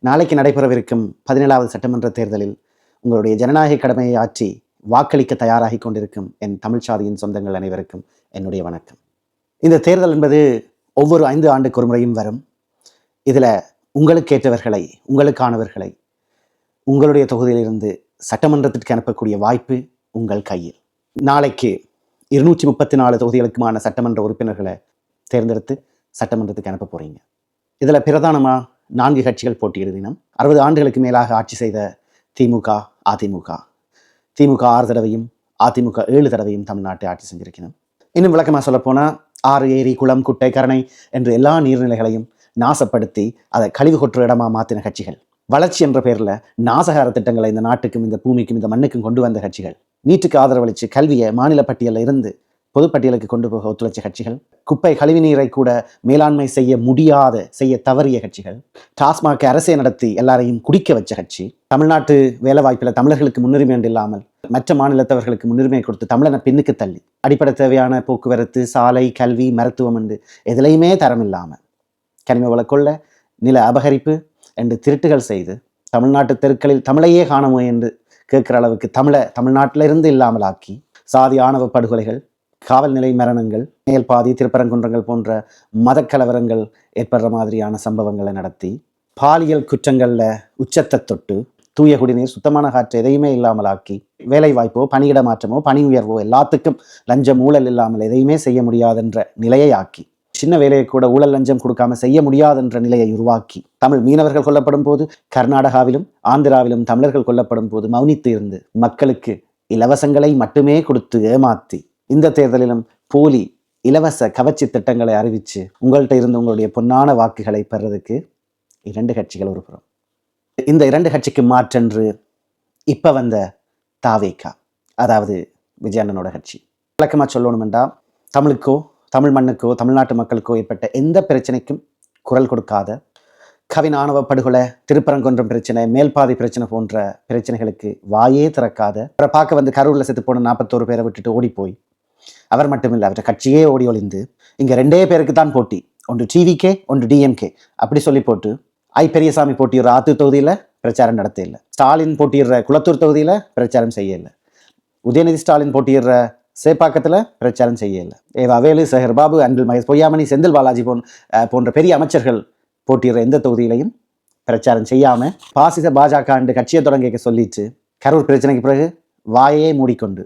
நாளைக்கு நடைபெறவிருக்கும் 17வது சட்டமன்ற தேர்தலில் உங்களுடைய ஜனநாயக கடமையை ஆற்றி வாக்களிக்க தயாராகி கொண்டிருக்கும் என் தமிழ் சாதியின் சொந்தங்கள் அனைவருக்கும் என்னுடைய வணக்கம். இந்த தேர்தல் என்பது ஒவ்வொரு 5 ஆண்டுக்கு ஒரு முறையும் வரும். இதில் உங்களுக்கேற்றவர்களை, உங்களுக்கானவர்களை உங்களுடைய தொகுதியிலிருந்து சட்டமன்றத்திற்கு அனுப்பக்கூடிய வாய்ப்பு உங்கள் கையில். நாளைக்கு 234 தொகுதிகளுக்குமான சட்டமன்ற உறுப்பினர்களை தேர்ந்தெடுத்து சட்டமன்றத்துக்கு அனுப்ப போகிறீங்க. இதில் பிரதானமாக 4 கட்சிகள் போட்டியிடுதினம். 60 ஆண்டுகளுக்கு மேலாக ஆட்சி செய்த திமுக, அதிமுக. திமுக 6 தடவையும், அதிமுக 7 தடவையும் தமிழ்நாட்டை ஆட்சி செஞ்சிருக்கணும். இன்னும் விளக்கமாக சொல்லப்போனால் 6 ஏரி, குளம், குட்டை, கரணை என்று எல்லா நீர்நிலைகளையும் நாசப்படுத்தி அதை கழிவு கொற்ற இடமா மாற்றின கட்சிகள். வளர்ச்சி என்ற பேரில் நாசகார திட்டங்களை இந்த நாட்டுக்கும், இந்த பூமிக்கும், இந்த மண்ணுக்கும் கொண்டு வந்த கட்சிகள். நீட்டுக்கு ஆதரவளித்து கல்வியை மாநில பட்டியலில் இருந்து பொதுப்பட்டியலுக்கு கொண்டு போக ஒத்துழைச்ச கட்சிகள். குப்பை கழிவுநீரை கூட மேலாண்மை செய்ய தவறிய கட்சிகள். டாஸ்மாக் அரசை நடத்தி எல்லாரையும் குடிக்க வச்ச கட்சி. தமிழ்நாட்டு வேலை வாய்ப்பில் தமிழர்களுக்கு முன்னுரிமை இல்லாமல் மற்ற மாநிலத்தவர்களுக்கு முன்னுரிமை கொடுத்து தமிழனை பின்னுக்கு தள்ளி அடிப்படை தேவையான போக்குவரத்து, சாலை, கல்வி, மருத்துவம் என்று எதிலையுமே தரம் இல்லாமல் கனிம வள கொள்ள, நில அபகரிப்பு என்று திருட்டுகள் செய்து தமிழ்நாட்டு தெருக்களில் தமிழையே காணமோ என்று கேட்கிற அளவுக்கு தமிழ்நாட்டிலிருந்து இல்லாமல் ஆக்கி சாதி ஆணவ படுகொலைகள், காவல் நிலை மரணங்கள், மேல்பாதி, திருப்பரங்குன்றங்கள் போன்ற மதக்கலவரங்கள் ஏற்படுற மாதிரியான சம்பவங்களை நடத்தி பாலியல் குற்றங்களில் உச்சத்தை தொட்டு தூய குடிநீர், சுத்தமான காற்று எதையுமே இல்லாமல் ஆக்கி வேலை வாய்ப்போ, பணியிட மாற்றமோ, பணி உயர்வோ எல்லாத்துக்கும் லஞ்சம், ஊழல் இல்லாமல் எதையுமே செய்ய முடியாதென்ற நிலையை ஆக்கி, சின்ன வேலையை கூட ஊழல் லஞ்சம் கொடுக்காம செய்ய முடியாதென்ற நிலையை உருவாக்கி, தமிழ் மீனவர்கள் கொல்லப்படும் போது கர்நாடகாவிலும் ஆந்திராவிலும் தமிழர்கள் கொல்லப்படும் போது மௌனித்து இருந்து மக்களுக்கு இலவசங்களை மட்டுமே கொடுத்து ஏமாற்றி இந்த தேர்தலிலும் போலி இலவச கவர்ச்சி திட்டங்களை அறிவித்து உங்கள்கிட்ட இருந்து உங்களுடைய பொன்னான வாக்குகளை பெறதுக்கு 2 கட்சிகள் ஒரு புறம். இந்த 2 கட்சிக்கு மாற்றென்று இப்போ வந்த தாவேகா, அதாவது விஜயண்ணனோட கட்சி. விளக்கமாக சொல்லணுமெண்டா, தமிழுக்கோ, தமிழ் மண்ணுக்கோ, தமிழ்நாட்டு மக்களுக்கோ ஏற்பட்ட எந்த பிரச்சனைக்கும் குரல் கொடுக்காத, கவின் ஆணவ படுகொலை, திருப்பரங்குன்றம் பிரச்சனை, மேல்பாதி பிரச்சனை போன்ற பிரச்சனைகளுக்கு வாயே திறக்காத, அவரை பார்க்க வந்து கரூரில் செத்து போன 41 பேரை விட்டுட்டு ஓடி போய், அவர் மட்டுமில்லை அவற்றை கட்சியே ஓடி ஒளிந்து இங்கே 2 பேருக்கு தான் போட்டி, ஒன்று டிவிகே, ஒன்று டிஎம்கே அப்படி சொல்லி போட்டு, பெரியசாமி போட்டியிடுற ஆத்தூர் தொகுதியில் பிரச்சாரம் நடத்த இல்லை, ஸ்டாலின் போட்டியிடுற குளத்தூர் தொகுதியில் பிரச்சாரம் செய்ய இல்லை, உதயநிதி ஸ்டாலின் போட்டியிடுற சேப்பாக்கத்தில் பிரச்சாரம் செய்ய இல்லை, வேலு, சேகர் பாபு, அன்பில் மகேஷ் பொய்யாமணி, செந்தில் பாலாஜி போன்ற பெரிய அமைச்சர்கள் போட்டியிடுற எந்த தொகுதியிலையும் பிரச்சாரம் செய்யாமல் பாசிச பாஜக கட்சியை தொடங்க சொல்லிட்டு கரூர் பிரச்சனைக்கு பிறகு வாயே மூடிக்கொண்டு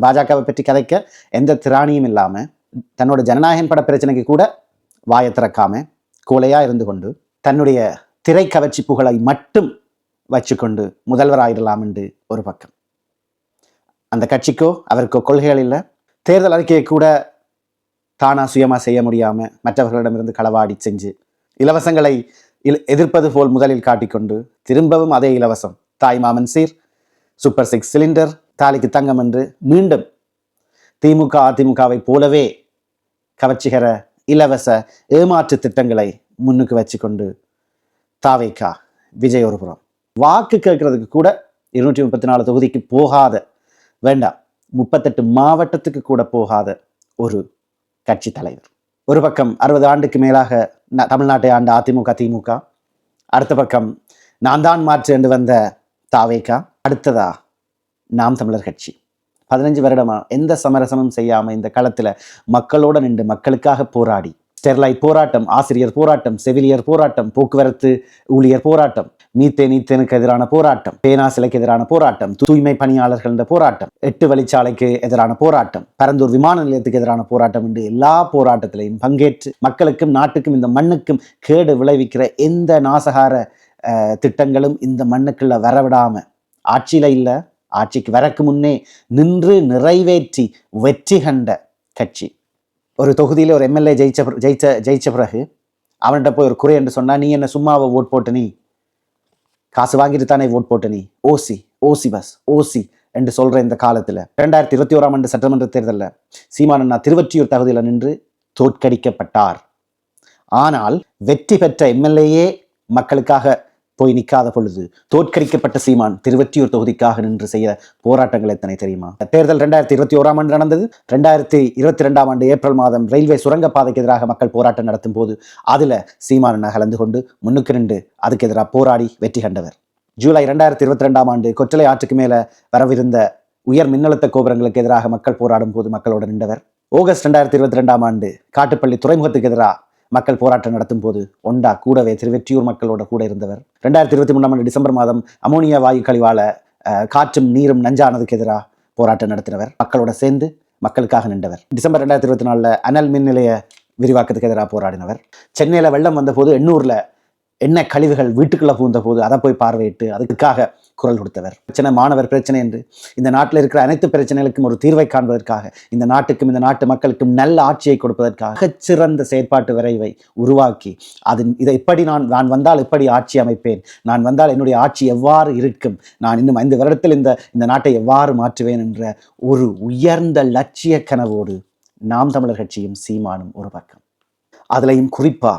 பாஜகவை பற்றி கதைக்க எந்த திராணியும் இல்லாமல், தன்னோட ஜனநாயகன் பட பிரச்சனைக்கு கூட வாயை திறக்காம கோலையாக இருந்து கொண்டு தன்னுடைய திரை கவர்ச்சி புகழை மட்டும் வச்சுக்கொண்டு முதல்வராயிடலாம் என்று ஒரு பக்கம். அந்த கட்சிக்கோ அவருக்கோ கொள்கைகள் இல்லை. தேர்தல் அறிக்கையை கூட தானா சுயமாக செய்ய முடியாமல் மற்றவர்களிடமிருந்து களவாடி செஞ்சு இலவசங்களை எதிர்ப்பது போல் முதலில் காட்டிக்கொண்டு திரும்பவும் அதே இலவசம், தாய் மாமன் சீர், சூப்பர் 6 சிலிண்டர், தாலிக்கு தங்கம் என்று மீண்டும் திமுக, அதிமுகவை போலவே கவர்ச்சிகர இலவச ஏமாற்று திட்டங்களை முன்னுக்கு வச்சு கொண்டு தாவேகா, விஜய் ஒரு புறம். வாக்கு கேட்கறதுக்கு கூட 234 தொகுதிக்கு போகாத, வேண்டாம் 38 மாவட்டத்துக்கு கூட போகாத ஒரு கட்சி தலைவர். ஒரு பக்கம் 60 ஆண்டுக்கு மேலாக தமிழ்நாட்டை ஆண்ட அதிமுக, திமுக. அடுத்த பக்கம் நான் தான் மாற்று என்று வந்த தாவேகா. அடுத்ததா நாம் தமிழர் கட்சி. 15 வருடமா எந்த சமரசமும் செய்யாமல் இந்த களத்தில் மக்களோட நின்று மக்களுக்காக போராடி, ஸ்டெர்லைட் போராட்டம், ஆசிரியர் போராட்டம், செவிலியர் போராட்டம், போக்குவரத்து ஊழியர் போராட்டம், நீத்தேனுக்கு எதிரான போராட்டம், பேனா சிலைக்கு எதிரான போராட்டம், தூய்மை பணியாளர்கள் போராட்டம், 8 வழிச்சாலைக்கு எதிரான போராட்டம், பரந்தூர் விமான நிலையத்துக்கு எதிரான போராட்டம் என்று எல்லா போராட்டத்திலையும் பங்கேற்று மக்களுக்கும், நாட்டுக்கும், இந்த மண்ணுக்கும் கேடு விளைவிக்கிற எந்த நாசகார திட்டங்களும் இந்த மண்ணுக்குள்ள வரவிடாம, ஆட்சியில இல்லை ஆட்சிக்கு வரக்கு முன்னே நின்று நிறைவேற்றி வெற்றி கண்ட கட்சி. ஒரு தொகுதியில் ஒரு எம்எல்ஏ ஜெயிச்ச பிறகு அவன்கிட்ட போய் ஒரு குறை என்று சொன்னா, நீ என்ன சும்மாவை ஓட் போட்டு, நீ காசு வாங்கிட்டு தானே ஓட் போட்டு, நீ ஓசி பஸ் ஓசி என்று சொல்ற இந்த காலத்தில் 2021ஆம் ஆண்டு சட்டமன்ற தேர்தலில் சீமானண்ணா திருவொற்றியூர் தகுதியில் நின்று தோற்கடிக்கப்பட்டார். ஆனால் வெற்றி பெற்ற எம்எல்ஏயே மக்களுக்காக போய் நிற்காத பொழுது தோற்கடிக்கப்பட்ட சீமான் திருவொற்றியூர் தொகுதிக்காக நின்று செய்ய போராட்டங்கள் எத்தனை தெரியுமா? தேர்தல் 2021ஆம் ஆண்டு நடந்தது. 2022ஆம் ஆண்டு ஏப்ரல் மாதம் ரயில்வே சுரங்கப்பாதைக்கு எதிராக மக்கள் போராட்டம் நடத்தும் போது அதுல சீமான் கலந்து கொண்டு முன்னுக்கு நின்று அதுக்கு எதிராக போராடி வெற்றி கண்டவர். ஜூலை 2022ஆம் ஆண்டு கொற்றலை ஆற்றுக்கு மேல வரவிருந்த உயர் மின்னழுத்த கோபுரங்களுக்கு எதிராக மக்கள் போராடும் போது மக்களோடு நின்றவர். ஆகஸ்ட் 2022ஆம் ஆண்டு காட்டுப்பள்ளி துறைமுகத்துக்கு எதிராக மக்கள் போராட்டம் நடத்தும் போது ஒண்டா கூடவே திருவொற்றியூர் மக்களோட கூட இருந்தவர். 2023ஆம் ஆண்டு டிசம்பர் மாதம் அமோனியா வாயு கழிவால காற்றும் நீரும் நஞ்சானதுக்கு எதிராக போராட்டம் நடத்தினவர். மக்களோட சேர்ந்து மக்களுக்காக நின்றவர். டிசம்பர் 2024 அனல் மின் நிலைய விரிவாக்கத்துக்கு எதிராக போராடினவர். சென்னையில வெள்ளம் வந்த போது எண்ணூர்ல எண்ணெய் கழிவுகள் வீட்டுக்குள்ள புகுந்த போது அதை போய் பார்வையிட்டு அதுக்காக குரல் கொடுத்தவர். பிரச்சனை மாணவர் பிரச்சனை என்று இந்த நாட்டில் இருக்கிற அனைத்து பிரச்சனைகளுக்கும் ஒரு தீர்வை காண்பதற்காக, இந்த நாட்டுக்கும் இந்த நாட்டு மக்களுக்கும் நல்ல ஆட்சியை கொடுப்பதற்காக சிறந்த செயற்பாட்டு விரைவை உருவாக்கி இதை எப்படி நான் வந்தால் எப்படி ஆட்சி அமைப்பேன், நான் வந்தால் என்னுடைய ஆட்சி எவ்வாறு இருக்கும், நான் இன்னும் 5 வருடத்தில் இந்த நாட்டை எவ்வாறு மாற்றுவேன் என்ற ஒரு உயர்ந்த லட்சிய கனவோடு நாம் தமிழர் கட்சியும் சீமானும் ஒரு பக்கம், அதுலையும் குறிப்பா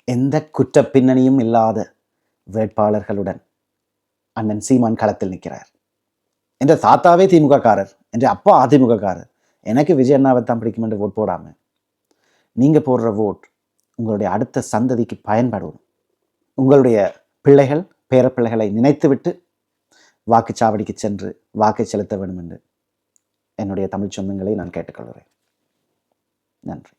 எந்த குற்ற பின்னணியும் இல்லாத வேட்பாளர்களுடன் அண்ணன் சீமான் களத்தில் நிற்கிறார். என்ற தாத்தாவே திமுக காரர், என்ற அப்பா அதிமுக காரர், எனக்கு விஜய் அண்ணாவை தான் பிடிக்கும் என்று ஓட் போடாம நீங்க போடுற ஓட் உங்களுடைய அடுத்த சந்ததிக்கு பயன்படும். உங்களுடைய பிள்ளைகள் பேரப்பிள்ளைகளை நினைத்துவிட்டு வாக்குச்சாவடிக்கு சென்று வாக்கை செலுத்த வேண்டும் என்று என்னுடைய தமிழ் சொந்தங்களை நான் கேட்டுக்கொள்கிறேன். நன்றி.